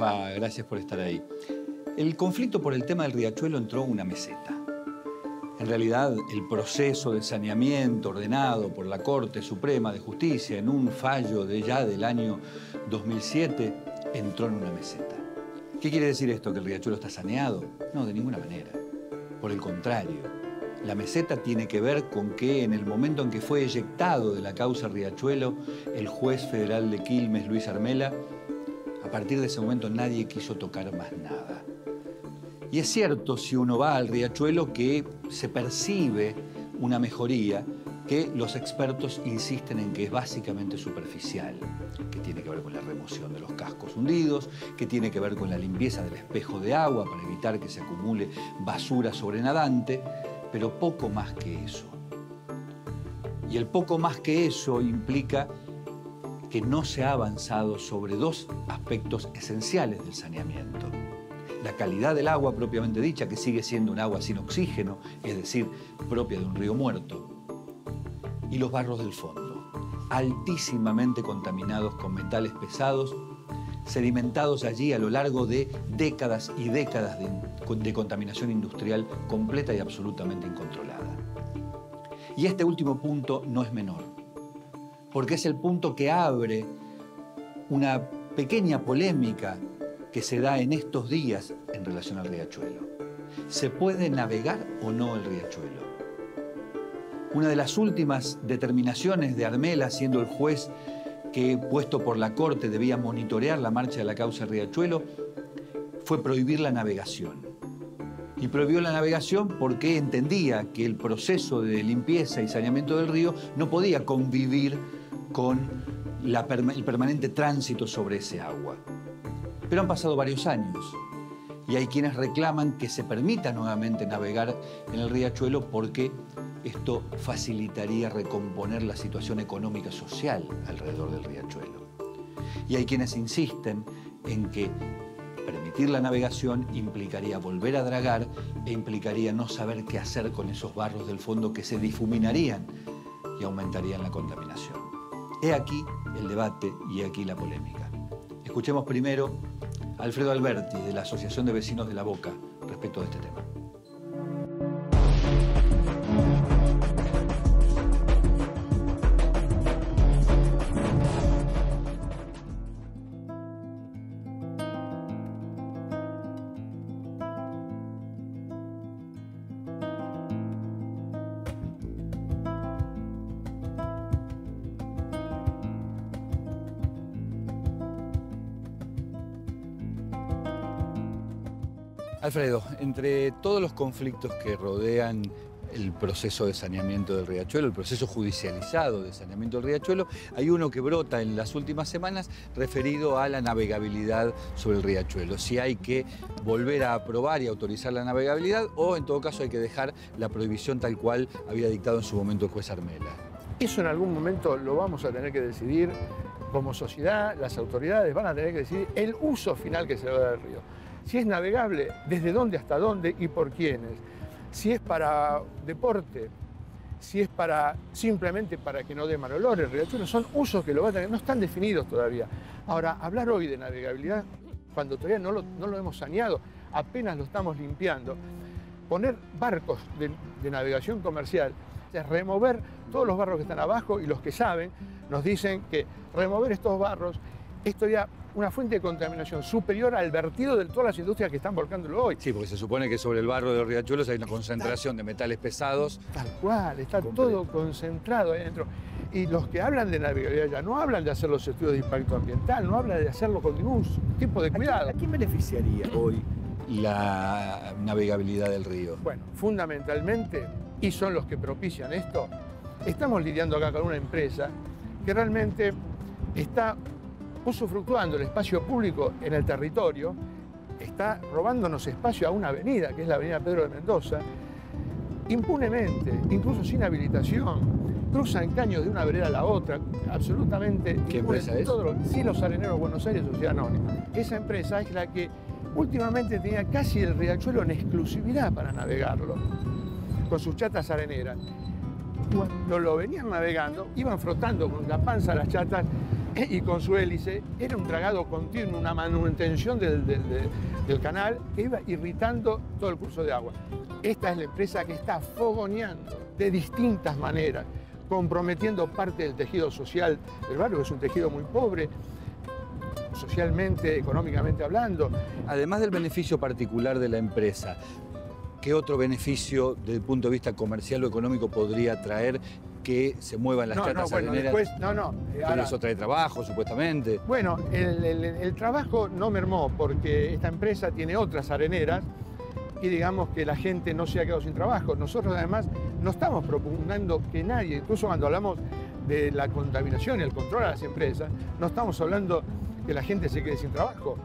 Rafa, gracias por estar ahí. El conflicto por el tema del riachuelo entró a una meseta. En realidad, el proceso de saneamiento ordenado por la Corte Suprema de Justicia en un fallo del año 2007 entró en una meseta. ¿Qué quiere decir esto? ¿Que el riachuelo está saneado? No, de ninguna manera. Por el contrario, la meseta tiene que ver con que en el momento en que fue eyectado de la causa Riachuelo, el juez federal de Quilmes, Luis Armela, a partir de ese momento nadie quiso tocar más nada. Y es cierto, si uno va al riachuelo, que se percibe una mejoría que los expertos insisten en que es básicamente superficial, que tiene que ver con la remoción de los cascos hundidos, que tiene que ver con la limpieza del espejo de agua para evitar que se acumule basura sobrenadante, pero poco más que eso. Y el poco más que eso implica que no se ha avanzado sobre dos aspectos esenciales del saneamiento. La calidad del agua propiamente dicha, que sigue siendo un agua sin oxígeno, es decir, propia de un río muerto. Y los barros del fondo, altísimamente contaminados con metales pesados, sedimentados allí a lo largo de décadas y décadas de contaminación industrial completa y absolutamente incontrolada. Y este último punto no es menor, porque es el punto que abre una pequeña polémica que se da en estos días en relación al riachuelo. ¿Se puede navegar o no el riachuelo? Una de las últimas determinaciones de Armela, siendo el juez que, puesto por la Corte, debía monitorear la marcha de la causa Riachuelo, fue prohibir la navegación. Y prohibió la navegación porque entendía que el proceso de limpieza y saneamiento del río no podía convivir con el permanente tránsito sobre ese agua. Pero han pasado varios años y hay quienes reclaman que se permita nuevamente navegar en el riachuelo porque esto facilitaría recomponer la situación económica social alrededor del riachuelo. Y hay quienes insisten en que permitir la navegación implicaría volver a dragar e implicaría no saber qué hacer con esos barros del fondo que se difuminarían y aumentarían la contaminación. He aquí el debate y he aquí la polémica. Escuchemos primero a Alfredo Alberti, de la Asociación de Vecinos de La Boca, respecto de este tema. Alfredo, entre todos los conflictos que rodean el proceso de saneamiento del riachuelo, el proceso judicializado de saneamiento del riachuelo, hay uno que brota en las últimas semanas referido a la navegabilidad sobre el riachuelo. Si hay que volver a aprobar y autorizar la navegabilidad o en todo caso hay que dejar la prohibición tal cual había dictado en su momento el juez Armela. Eso en algún momento lo vamos a tener que decidir como sociedad, las autoridades van a tener que decidir el uso final que se le va a dar al río. Si es navegable, desde dónde hasta dónde y por quiénes. Si es para deporte, si es simplemente para que no dé mal olor el riachuelo, son usos que lo va a tener, no están definidos todavía. Ahora, hablar hoy de navegabilidad, cuando todavía no lo hemos saneado, apenas lo estamos limpiando, poner barcos de navegación comercial, es remover todos los barros que están abajo y los que saben nos dicen que remover estos barros es todavía una fuente de contaminación superior al vertido de todas las industrias que están volcándolo hoy. Sí, porque se supone que sobre el barro de los riachuelos hay una concentración de metales pesados. Tal cual, está todo concentrado ahí adentro. Y los que hablan de navegabilidad ya no hablan de hacer los estudios de impacto ambiental, no hablan de hacerlo con ningún tipo de cuidado. ¿A quién beneficiaría hoy la navegabilidad del río? Bueno, fundamentalmente, y son los que propician esto, estamos lidiando acá con una empresa que realmente está usufructuando el espacio público en el territorio, está robándonos espacio a una avenida, que es la avenida Pedro de Mendoza, impunemente, incluso sin habilitación, cruzan caños de una vereda a la otra, absolutamente... ¿Qué empresa es? Sí, Los Areneros Buenos Aires, Sociedad Anónima. Esa empresa es la que últimamente tenía casi el riachuelo en exclusividad para navegarlo, con sus chatas areneras. Cuando lo venían navegando, iban frotando con la panza las chatas y con su hélice, era un dragado continuo, una manutención del canal que iba irritando todo el curso de agua. Esta es la empresa que está fogoneando de distintas maneras, comprometiendo parte del tejido social del barrio, que es un tejido muy pobre, socialmente, económicamente hablando. Además del beneficio particular de la empresa, ¿qué otro beneficio desde el punto de vista comercial o económico podría traer que se muevan las catas areneras? Pero eso trae trabajo, supuestamente. Bueno, el trabajo no mermó porque esta empresa tiene otras areneras y digamos que la gente no se ha quedado sin trabajo. Nosotros además no estamos propugnando que nadie, incluso cuando hablamos de la contaminación y el control a las empresas, no estamos hablando que la gente se quede sin trabajo.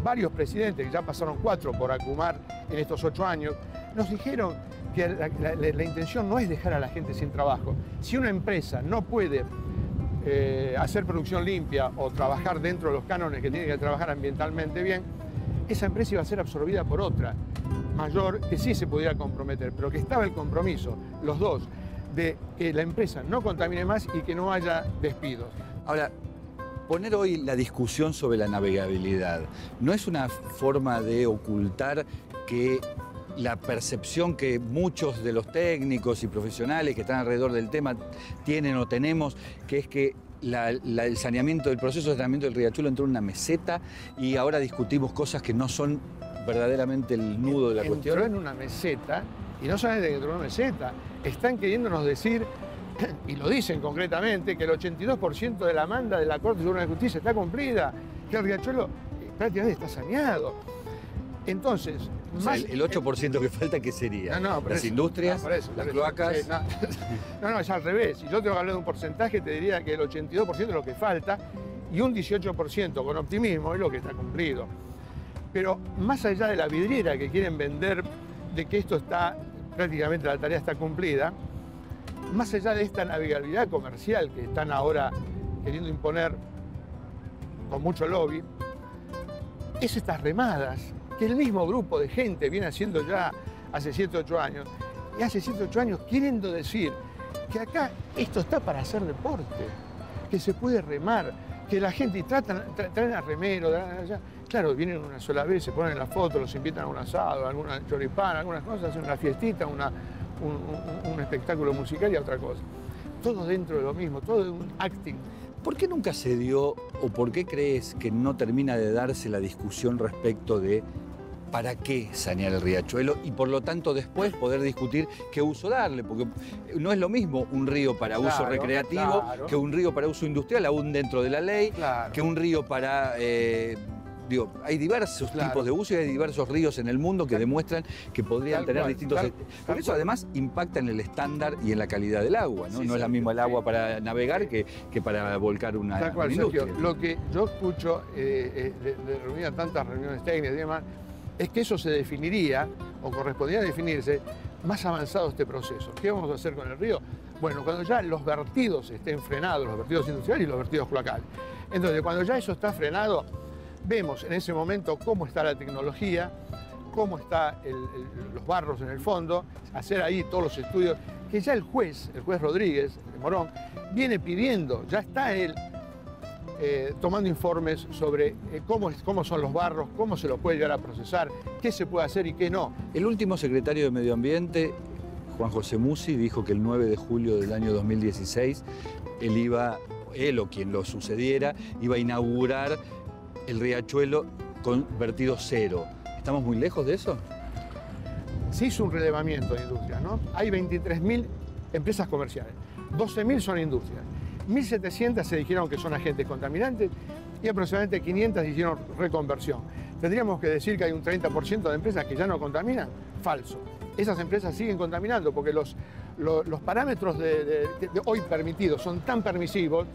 Varios presidentes, que ya pasaron 4 por Acumar en estos 8 años, nos dijeron que la intención no es dejar a la gente sin trabajo. Si una empresa no puede hacer producción limpia o trabajar dentro de los cánones que tiene que trabajar ambientalmente bien, esa empresa iba a ser absorbida por otra mayor que sí se pudiera comprometer, pero que estaba el compromiso, los dos, de que la empresa no contamine más y que no haya despidos. Ahora, poner hoy la discusión sobre la navegabilidad no es una forma de ocultar que la percepción que muchos de los técnicos y profesionales que están alrededor del tema tienen o tenemos, que es que el saneamiento, el proceso de saneamiento del riachuelo entró en una meseta y ahora discutimos cosas que no son verdaderamente el nudo de la cuestión. Entró en una meseta, y no solamente que entró en una meseta, están queriéndonos decir, y lo dicen concretamente, que el 82% de la manda de la Corte Suprema de Justicia está cumplida, que el riachuelo prácticamente está saneado. Entonces, o sea, el 8% que falta, ¿qué sería? Las industrias, las cloacas. Sí, no, es al revés. Si yo tengo que hablar de un porcentaje, te diría que el 82% es lo que falta y un 18% con optimismo es lo que está cumplido. Pero más allá de la vidriera que quieren vender de que esto está, prácticamente la tarea está cumplida, más allá de esta navegabilidad comercial que están ahora queriendo imponer con mucho lobby, es estas remadas que el mismo grupo de gente viene haciendo ya hace 7 o 8 años, y hace 7 o 8 años queriendo decir que acá esto está para hacer deporte, que se puede remar, que la gente traen a remero, claro, vienen una sola vez, se ponen la foto, los invitan a un asado, a alguna choripán, algunas cosas, hacen una fiestita, un espectáculo musical y otra cosa. Todo dentro de lo mismo, todo de un acting. ¿Por qué nunca se dio o por qué crees que no termina de darse la discusión respecto de para qué sanear el riachuelo y por lo tanto después poder discutir qué uso darle? Porque no es lo mismo un río para uso recreativo que un río para uso industrial, aún dentro de la ley, que un río para... hay diversos tipos de uso y hay diversos ríos en el mundo que demuestran que podrían tener distintos... Por eso además impacta en el estándar y en la calidad del agua, ¿no? No es la misma el agua para navegar que para volcar una industria. Sergio, lo que yo escucho de reunir a tantas reuniones técnicas y demás, es que eso se definiría, o correspondía definirse, más avanzado este proceso. ¿Qué vamos a hacer con el río? Bueno, cuando ya los vertidos estén frenados, los vertidos industriales y los vertidos cloacales. Entonces, cuando ya eso está frenado, vemos en ese momento cómo está la tecnología, cómo están los barros en el fondo, hacer ahí todos los estudios, que ya el juez Rodríguez de Morón, viene pidiendo, ya está él tomando informes sobre cómo son los barros, cómo se los puede llegar a procesar, qué se puede hacer y qué no. El último secretario de Medio Ambiente, Juan José Musi, dijo que el 9 de julio del año 2016 él o quien lo sucediera, iba a inaugurar el riachuelo con vertido cero. ¿Estamos muy lejos de eso? Se hizo un relevamiento de industrias, ¿no? Hay 23.000 empresas comerciales, 12.000 son industrias, 1.700 se dijeron que son agentes contaminantes y aproximadamente 500 hicieron reconversión. ¿Tendríamos que decir que hay un 30% de empresas que ya no contaminan? Falso. Esas empresas siguen contaminando porque los parámetros de hoy permitidos son tan permisivos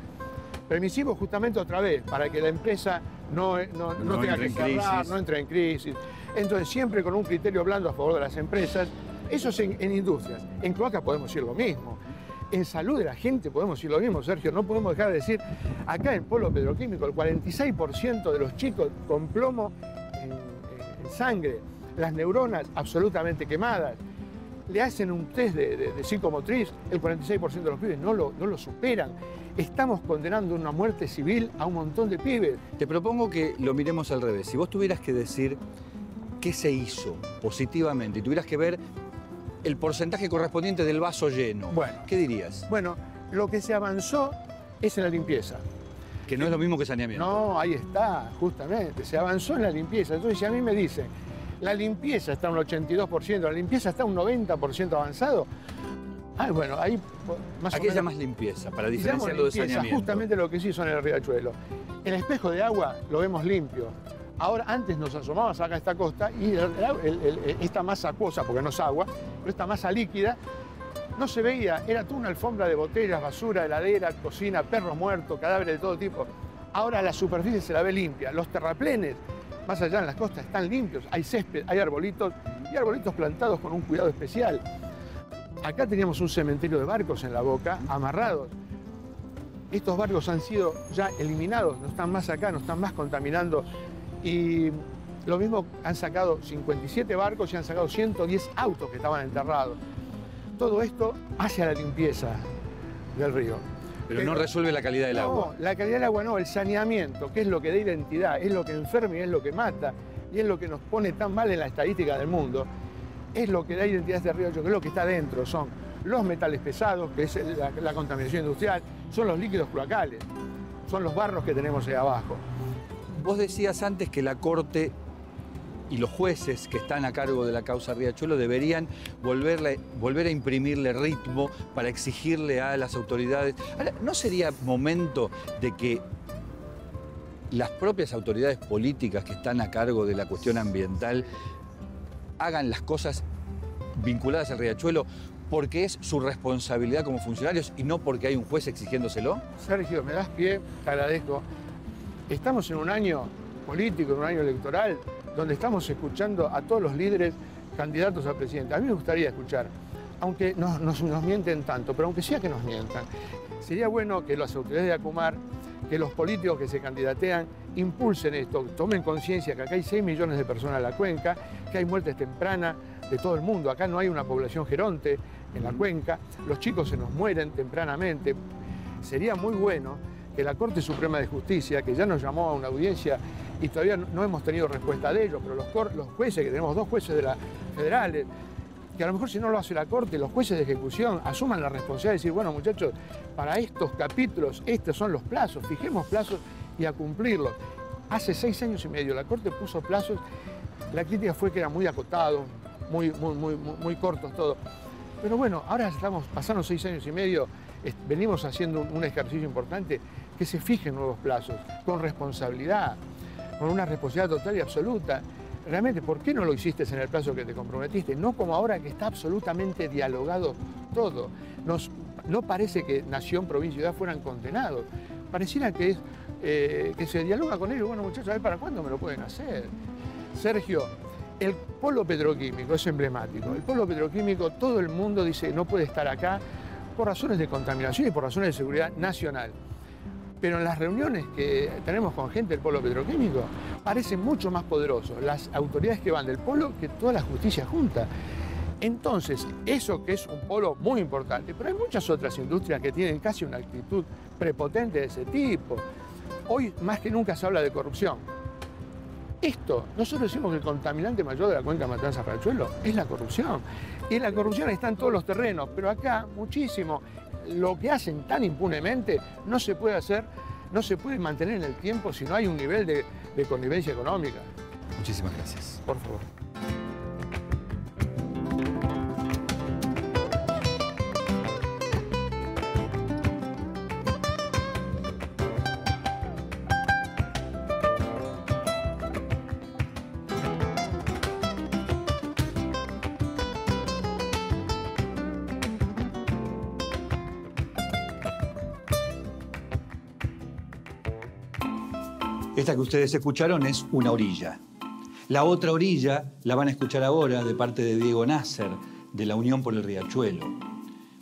justamente otra vez, para que la empresa no tenga que cerrar, no entre en crisis. Entonces, siempre con un criterio blando a favor de las empresas. Eso es en industrias. En cloacas podemos decir lo mismo. En salud de la gente podemos decir lo mismo, Sergio. No podemos dejar de decir, acá en el polo petroquímico, el 46% de los chicos con plomo en sangre, las neuronas absolutamente quemadas. le hacen un test de psicomotriz, el 46% de los pibes no lo superan. Estamos condenando una muerte civil a un montón de pibes. Te propongo que lo miremos al revés. Si vos tuvieras que decir qué se hizo positivamente y tuvieras que ver el porcentaje correspondiente del vaso lleno, Bueno. ¿qué dirías? Bueno, lo que se avanzó es en la limpieza. Que no es lo mismo que saneamiento. No, ahí está, justamente, se avanzó en la limpieza. Entonces, si a mí me dicen, la limpieza está un 82%, la limpieza está un 90% avanzado, bueno, ahí más ¿A o qué menos... llamas limpieza? Para llamo diferenciarlo de limpieza, saneamiento. justamente lo que se hizo en el riachuelo. El espejo de agua lo vemos limpio. Ahora, antes nos asomamos acá a esta costa y esta masa acuosa, porque no es agua, pero esta masa líquida, no se veía, era toda una alfombra de botellas, basura, heladera, cocina, perros muertos, cadáveres de todo tipo. Ahora la superficie se la ve limpia. Los terraplenes, más allá en las costas, están limpios. Hay césped, hay arbolitos y arbolitos plantados con un cuidado especial. Acá teníamos un cementerio de barcos en la boca, amarrados. Estos barcos han sido ya eliminados, no están más acá, no están más contaminando. Y lo mismo, han sacado 57 barcos y han sacado 110 autos que estaban enterrados. Todo esto hacia la limpieza del río. Pero no resuelve la calidad del agua. No, la calidad del agua no, el saneamiento, que es lo que da identidad, es lo que enferma y es lo que mata, y es lo que nos pone tan mal en la estadística del mundo, es lo que da identidad a este río, que es lo que está dentro, son los metales pesados, que es la contaminación industrial, son los líquidos cloacales, son los barros que tenemos ahí abajo. Vos decías antes que la Corte y los jueces que están a cargo de la causa Riachuelo deberían volver a imprimirle ritmo para exigirle a las autoridades. Ahora, ¿no sería momento de que las propias autoridades políticas que están a cargo de la cuestión ambiental hagan las cosas vinculadas al Riachuelo porque es su responsabilidad como funcionarios y no porque hay un juez exigiéndoselo? Sergio, me das pie, te agradezco. Estamos en un año político, en un año electoral, donde estamos escuchando a todos los líderes candidatos a presidente. A mí me gustaría escuchar, aunque nos mienten tanto, pero aunque sea que nos mientan, sería bueno que las autoridades de Acumar, que los políticos que se candidatean, impulsen esto, tomen conciencia que acá hay 6 millones de personas en la cuenca, que hay muertes tempranas de todo el mundo. Acá no hay una población geronte en la cuenca, los chicos se nos mueren tempranamente. Sería muy bueno que la Corte Suprema de Justicia, que ya nos llamó a una audiencia y todavía no hemos tenido respuesta de ellos, pero los jueces, que tenemos 2 jueces de las federales, que a lo mejor si no lo hace la Corte, los jueces de ejecución asuman la responsabilidad de decir, bueno muchachos, para estos capítulos, estos son los plazos, fijemos plazos y a cumplirlos. Hace 6 años y medio la Corte puso plazos, la crítica fue que eran muy acotados, muy cortos todo. Pero bueno, ahora estamos pasando 6 años y medio, venimos haciendo un ejercicio importante, que se fijen nuevos plazos, con responsabilidad, con una responsabilidad total y absoluta. Realmente, ¿por qué no lo hiciste en el plazo que te comprometiste? No como ahora que está absolutamente dialogado todo. No parece que nación, provincia y ciudad fueran condenados. Pareciera que se dialoga con ellos. Bueno, muchachos, a ver para cuándo me lo pueden hacer. Sergio, el polo petroquímico es emblemático. El polo petroquímico, todo el mundo dice no puede estar acá por razones de contaminación y por razones de seguridad nacional. Pero en las reuniones que tenemos con gente del polo petroquímico, parecen mucho más poderosos las autoridades que van del polo que toda la justicia junta. Entonces, eso que es un polo muy importante, pero hay muchas otras industrias que tienen casi una actitud prepotente de ese tipo. Hoy, más que nunca, se habla de corrupción. Nosotros decimos que el contaminante mayor de la cuenca Matanza-Riachuelo es la corrupción. Y la corrupción está en todos los terrenos, pero acá muchísimo. Lo que hacen tan impunemente no se puede hacer, no se puede mantener en el tiempo si no hay un nivel de connivencia económica. Muchísimas gracias. Por favor. Esta que ustedes escucharon es una orilla. La otra orilla la van a escuchar ahora de parte de Diego Nasser, de la Unión por el Riachuelo.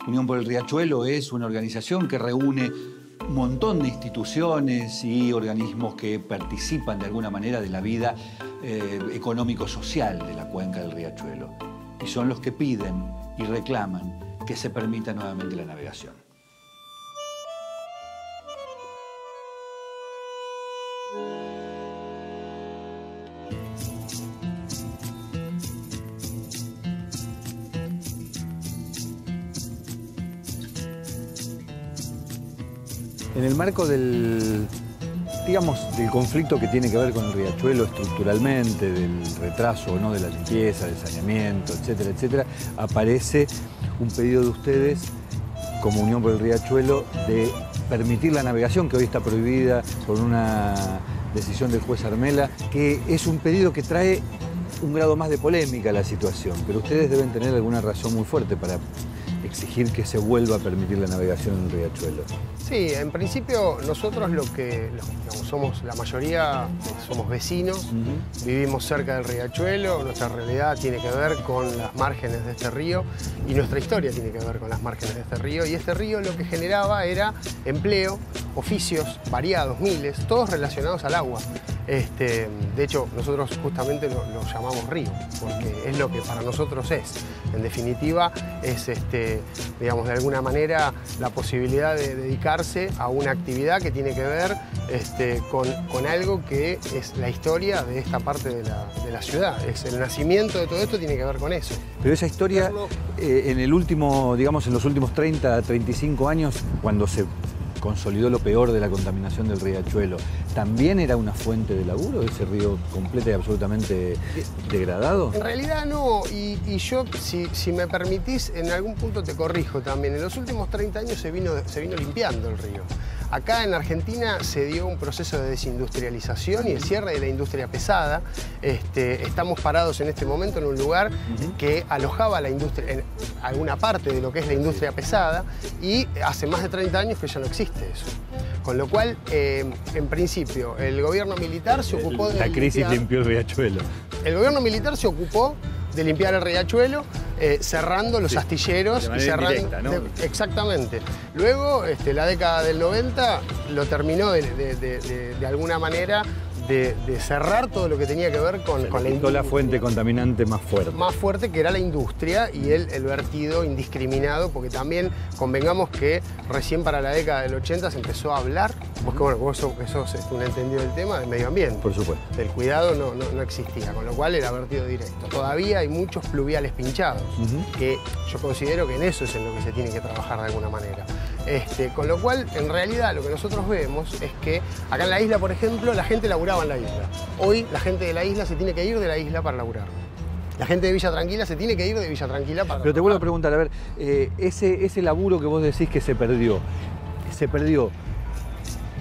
Unión por el Riachuelo es una organización que reúne un montón de instituciones y organismos que participan de alguna manera de la vida económico-social de la cuenca del Riachuelo. y son los que piden y reclaman que se permita nuevamente la navegación. En el marco del conflicto que tiene que ver con el riachuelo estructuralmente, del retraso o no de la limpieza, del saneamiento, etcétera, etcétera, aparece un pedido de ustedes como Unión por el Riachuelo de permitir la navegación, que hoy está prohibida por una decisión del juez Armela, que es un pedido que trae un grado más de polémica a la situación, pero ustedes deben tener alguna razón muy fuerte para exigir que se vuelva a permitir la navegación en el riachuelo. Sí, en principio nosotros digamos, somos la mayoría, somos vecinos, vivimos cerca del riachuelo, nuestra realidad tiene que ver con las márgenes de este río y nuestra historia tiene que ver con las márgenes de este río, y este río lo que generaba era empleo, oficios variados, miles, todos relacionados al agua. De hecho, nosotros justamente lo llamamos río, porque es lo que para nosotros es. En definitiva, es, digamos, de alguna manera la posibilidad de dedicarse a una actividad que tiene que ver con algo que es la historia de esta parte de la ciudad. Es el nacimiento de todo esto tiene que ver con eso. Pero esa historia, en el último, digamos, en los últimos 30, 35 años, cuando se consolidó lo peor de la contaminación del riachuelo, ¿también era una fuente de laburo ese río completo y absolutamente degradado? En realidad no, y yo, si me permitís, en algún punto te corrijo también. En los últimos 30 años se vino limpiando el río. Acá en Argentina se dio un proceso de desindustrialización y el cierre de la industria pesada. Estamos parados en este momento en un lugar que alojaba la industria, en alguna parte de lo que es la industria pesada, y hace más de 30 años que ya no existe eso. Con lo cual, en principio, el gobierno militar se ocupó de... La crisis limpió el riachuelo. El gobierno militar se ocupó de limpiar el riachuelo, cerrando los astilleros y cerrando... Indirecta, ¿no? Exactamente. Luego, la década del 90 lo terminó de alguna manera de cerrar todo lo que tenía que ver con la industria. La fuente contaminante más fuerte. Más fuerte, que era la industria y el vertido indiscriminado, porque también convengamos que recién para la década del 80 se empezó a hablar, porque bueno, vos sos un entendido del tema, del medio ambiente. Por supuesto. El cuidado no existía, con lo cual era vertido directo. Todavía hay muchos pluviales pinchados, que yo considero que en eso es en lo que se tiene que trabajar de alguna manera. Con lo cual, en realidad, lo que nosotros vemos es que acá en la isla, por ejemplo, la gente laburaba en la isla. Hoy la gente de la isla se tiene que ir de la isla para laburar. La gente de Villa Tranquila se tiene que ir de Villa Tranquila para... Pero te vuelvo a preguntar, a ver, ese laburo que vos decís que se perdió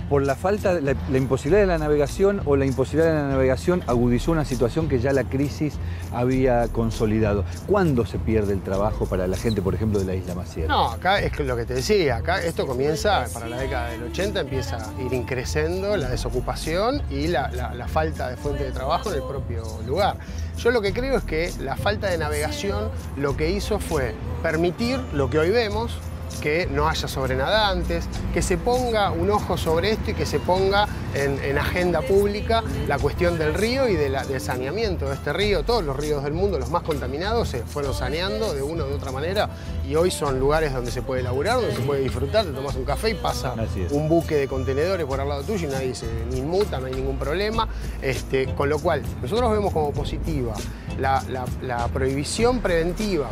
por la falta, la imposibilidad de la navegación, o la imposibilidad de la navegación agudizó una situación que ya la crisis había consolidado. ¿Cuándo se pierde el trabajo para la gente, por ejemplo, de la isla Maciel? No, acá es lo que te decía, acá esto comienza para la década del 80, empieza a ir increciendo la desocupación y la falta de fuente de trabajo en el propio lugar. Yo lo que creo es que la falta de navegación lo que hizo fue permitir lo que hoy vemos, que no haya sobrenadantes, que se ponga un ojo sobre esto y que se ponga en agenda pública la cuestión del río y del saneamiento de este río. Todos los ríos del mundo, los más contaminados, se fueron saneando de una u otra manera, y hoy son lugares donde se puede laburar, donde se puede disfrutar, te tomas un café y pasa un buque de contenedores por al lado tuyo y nadie se inmuta, no hay ningún problema. Con lo cual, nosotros vemos como positiva la prohibición preventiva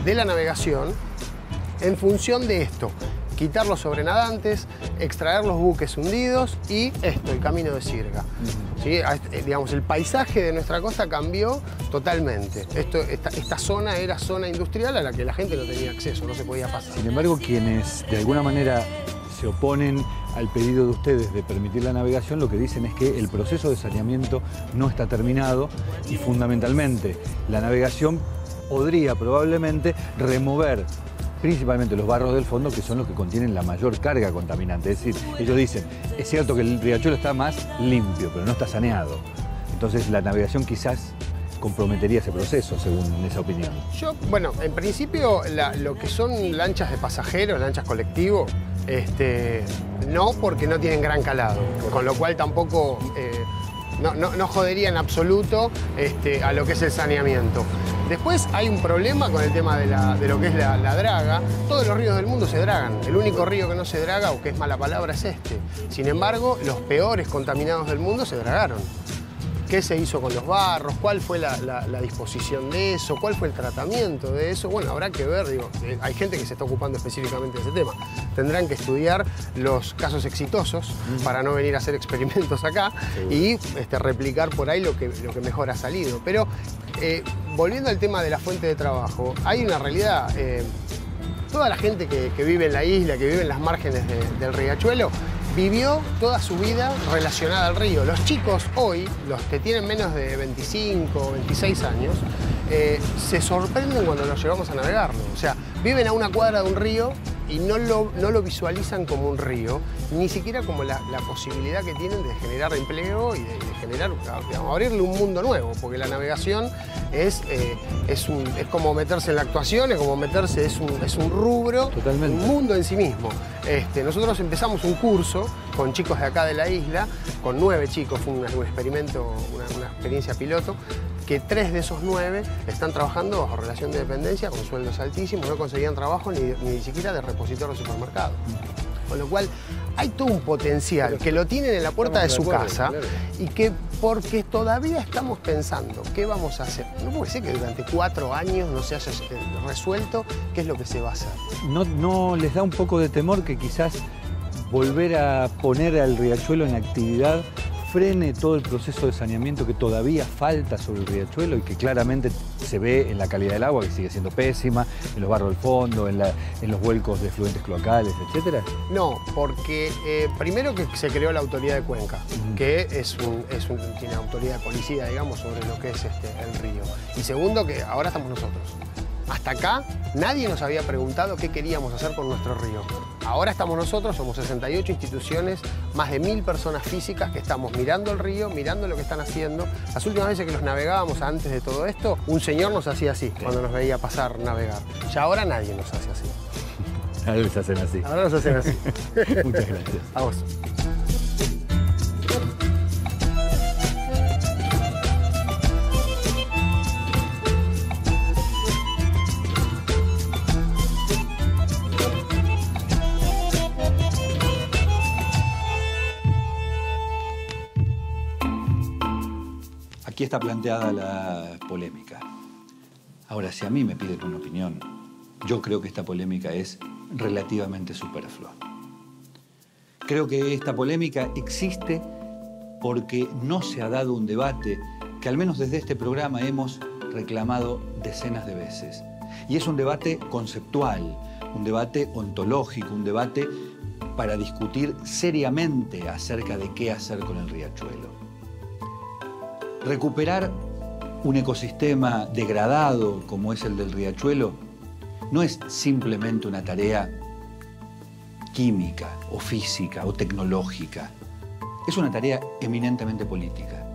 de la navegación, en función de esto: quitar los sobrenadantes, extraer los buques hundidos y el camino de sirga. ¿Sí? Digamos, el paisaje de nuestra costa cambió totalmente. Esta zona era zona industrial a la que la gente no tenía acceso, no se podía pasar. Sin embargo, quienes de alguna manera se oponen al pedido de ustedes de permitir la navegación, lo que dicen es que el proceso de saneamiento no está terminado y, fundamentalmente, la navegación podría probablemente remover principalmente los barros del fondo, que son los que contienen la mayor carga contaminante. Es decir, ellos dicen, es cierto que el riachuelo está más limpio, pero no está saneado. Entonces la navegación quizás comprometería ese proceso, según esa opinión. Bueno, en principio lo que son lanchas de pasajeros, lanchas colectivos, no, porque no tienen gran calado, con lo cual tampoco no jodería en absoluto a lo que es el saneamiento. Después hay un problema con el tema de lo que es la draga. Todos los ríos del mundo se dragan. El único río que no se draga, o que es mala palabra, es este. Sin embargo, los peores contaminados del mundo se dragaron. ¿Qué se hizo con los barros? ¿Cuál fue la disposición de eso? ¿Cuál fue el tratamiento de eso? Bueno, habrá que ver, digo, hay gente que se está ocupando específicamente de ese tema. Tendrán que estudiar los casos exitosos para no venir a hacer experimentos acá y replicar por ahí lo que mejor ha salido. Pero volviendo al tema de la fuente de trabajo, hay una realidad. Toda la gente que vive en la isla, que vive en las márgenes del riachuelo, vivió toda su vida relacionada al río. Los chicos hoy, los que tienen menos de 25 o 26 años, se sorprenden cuando los llevamos a navegarlo. O sea, viven a una cuadra de un río y no lo visualizan como un río, ni siquiera como la posibilidad que tienen de generar empleo y de generar, digamos, abrirle un mundo nuevo, porque la navegación es como meterse en la actuación, es como meterse, es un rubro, totalmente, un mundo en sí mismo. Nosotros empezamos un curso con chicos de acá de la isla, con 9 chicos, fue un experimento, una experiencia piloto, que 3 de esos 9 están trabajando bajo relación de dependencia, con sueldos altísimos, no conseguían trabajo ni siquiera de repositor de supermercado. Con lo cual, hay todo un potencial que lo tienen en la puerta de su casa y que, porque todavía estamos pensando qué vamos a hacer. No puede ser que durante 4 años no se haya resuelto qué es lo que se va a hacer. ¿No les da un poco de temor que quizás volver a poner al riachuelo en actividad frene todo el proceso de saneamiento que todavía falta sobre el riachuelo y que claramente se ve en la calidad del agua, que sigue siendo pésima, en los barros del fondo, en los vuelcos de efluentes cloacales, etcétera? No, porque primero que se creó la autoridad de cuenca, que tiene autoridad de policía, digamos, sobre lo que es el río. Y segundo, que ahora estamos nosotros. Hasta acá nadie nos había preguntado qué queríamos hacer con nuestro río. Ahora estamos nosotros, somos 68 instituciones, más de 1000 personas físicas que estamos mirando el río, mirando lo que están haciendo. Las últimas veces que los navegábamos antes de todo esto, un señor nos hacía así cuando nos veía pasar navegar. Ya ahora nadie nos hace así. Ahora les hacen así. Ahora nos hacen así. Muchas gracias. A vos. Aquí está planteada la polémica. Ahora, si a mí me piden una opinión, yo creo que esta polémica es relativamente superflua. Creo que esta polémica existe porque no se ha dado un debate que al menos desde este programa hemos reclamado decenas de veces. Y es un debate conceptual, un debate ontológico, un debate para discutir seriamente acerca de qué hacer con el riachuelo. Recuperar un ecosistema degradado como es el del riachuelo no es simplemente una tarea química o física o tecnológica. Es una tarea eminentemente política.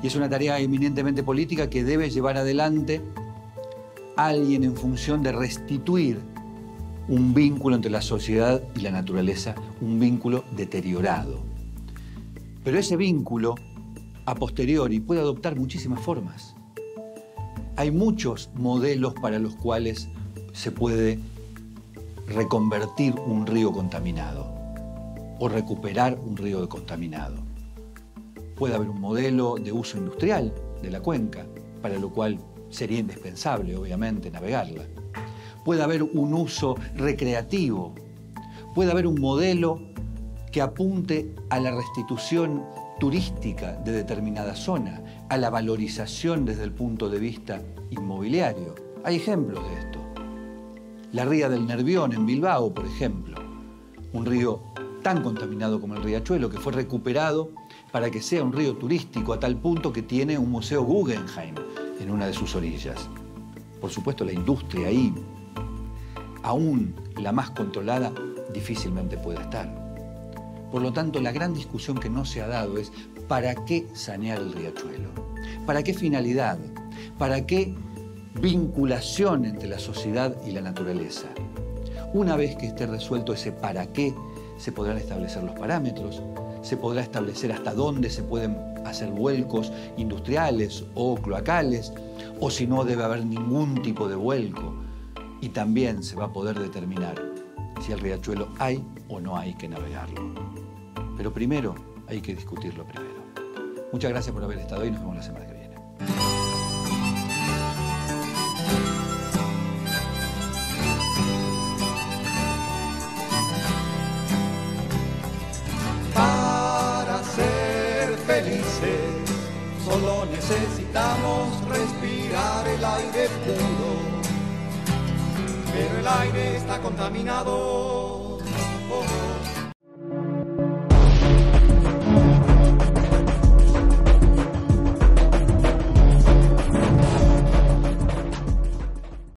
Y es una tarea eminentemente política que debe llevar adelante alguien en función de restituir un vínculo entre la sociedad y la naturaleza, un vínculo deteriorado. Pero ese vínculo a posteriori puede adoptar muchísimas formas. Hay muchos modelos para los cuales se puede reconvertir un río contaminado o recuperar un río contaminado. Puede haber un modelo de uso industrial de la cuenca, para lo cual sería indispensable, obviamente, navegarla. Puede haber un uso recreativo. Puede haber un modelo que apunte a la restitución turística de determinada zona, a la valorización desde el punto de vista inmobiliario. Hay ejemplos de esto. La ría del Nervión en Bilbao, por ejemplo, un río tan contaminado como el riachuelo que fue recuperado para que sea un río turístico a tal punto que tiene un museo Guggenheim en una de sus orillas. Por supuesto, la industria ahí, aún la más controlada, difícilmente puede estar. Por lo tanto, la gran discusión que no se ha dado es ¿para qué sanear el riachuelo? ¿Para qué finalidad? ¿Para qué vinculación entre la sociedad y la naturaleza? Una vez que esté resuelto ese para qué, se podrán establecer los parámetros, se podrá establecer hasta dónde se pueden hacer vuelcos industriales o cloacales, o si no debe haber ningún tipo de vuelco. Y también se va a poder determinar si el riachuelo hay o no hay que navegarlo. Pero primero hay que discutirlo primero. Muchas gracias por haber estado ahí y nos vemos la semana que viene. Para ser felices solo necesitamos respirar el aire puro, pero el aire está contaminado. Oh.